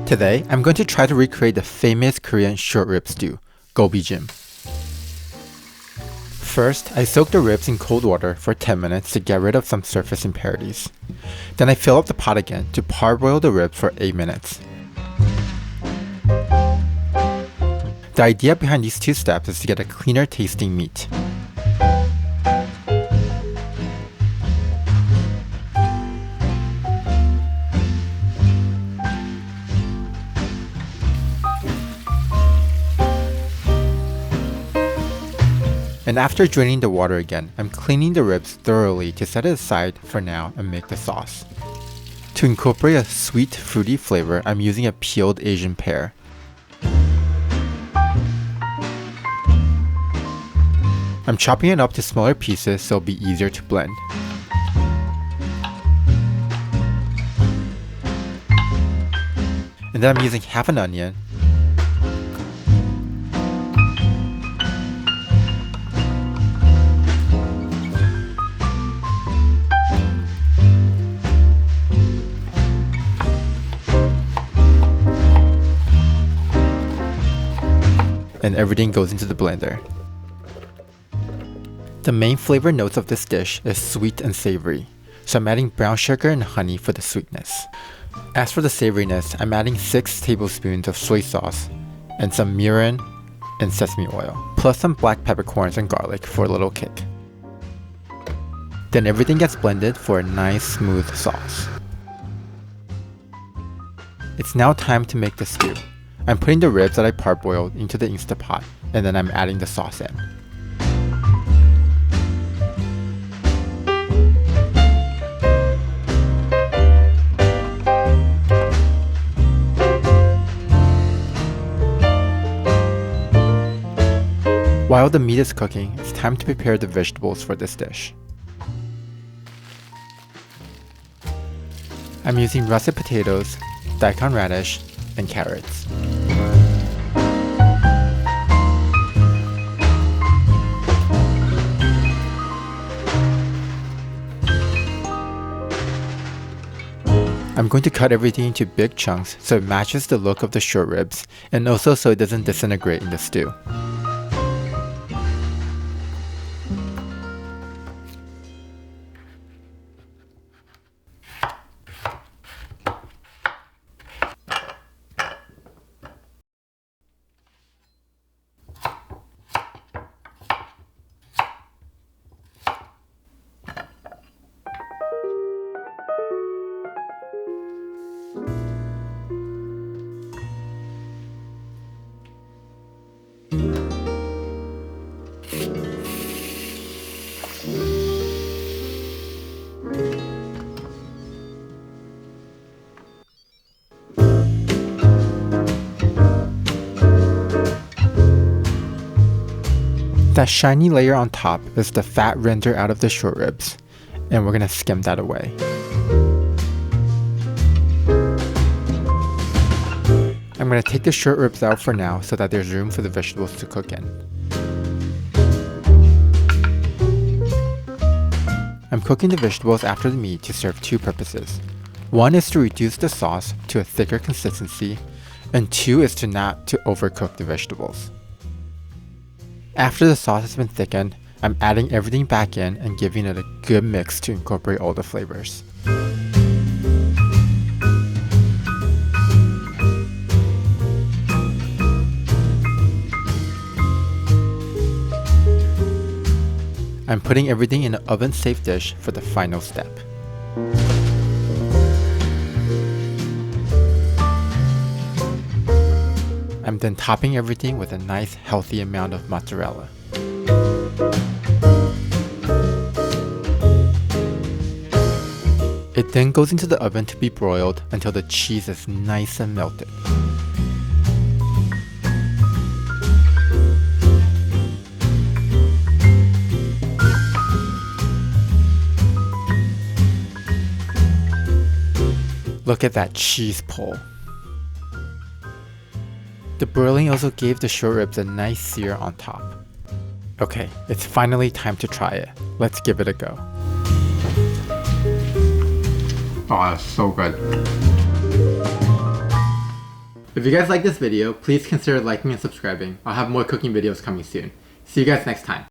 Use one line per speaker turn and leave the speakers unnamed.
Today, I'm going to try to recreate the famous Korean short rib stew, Galbijjim. First, I soak the ribs in cold water for 10 minutes to get rid of some surface impurities. Then I fill up the pot again to parboil the ribs for 8 minutes. The idea behind these two steps is to get a cleaner tasting meat. And after draining the water again, I'm cleaning the ribs thoroughly to set it aside for now and make the sauce. To incorporate a sweet, fruity flavor, I'm using a peeled Asian pear. I'm chopping it up to smaller pieces so it'll be easier to blend. And then I'm using half an onion, and everything goes into the blender. The main flavor notes of this dish is sweet and savory, so I'm adding brown sugar and honey for the sweetness. As for the savoriness, I'm adding 6 tablespoons of soy sauce and some mirin and sesame oil, plus some black peppercorns and garlic for a little kick. Then everything gets blended for a nice smooth sauce. It's now time to make the stew. I'm putting the ribs that I parboiled into the Instapot, and then I'm adding the sauce in. While the meat is cooking, it's time to prepare the vegetables for this dish. I'm using russet potatoes, daikon radish, and carrots. I'm going to cut everything into big chunks so it matches the look of the short ribs and also so it doesn't disintegrate in the stew. That shiny layer on top is the fat rendered out of the short ribs, and we're gonna skim that away. I'm gonna take the short ribs out for now so that there's room for the vegetables to cook in. I'm cooking the vegetables after the meat to serve 2 purposes. 1 is to reduce the sauce to a thicker consistency, and 2 is to not to overcook the vegetables. After the sauce has been thickened, I'm adding everything back in and giving it a good mix to incorporate all the flavors. I'm putting everything in an oven-safe dish for the final step. I'm then topping everything with a nice healthy amount of mozzarella. It then goes into the oven to be broiled until the cheese is nice and melted. Look at that cheese pull. The broiling also gave the short ribs a nice sear on top. Okay, it's finally time to try it. Let's give it a go. Oh, that's so good. If you guys like this video, please consider liking and subscribing. I'll have more cooking videos coming soon. See you guys next time.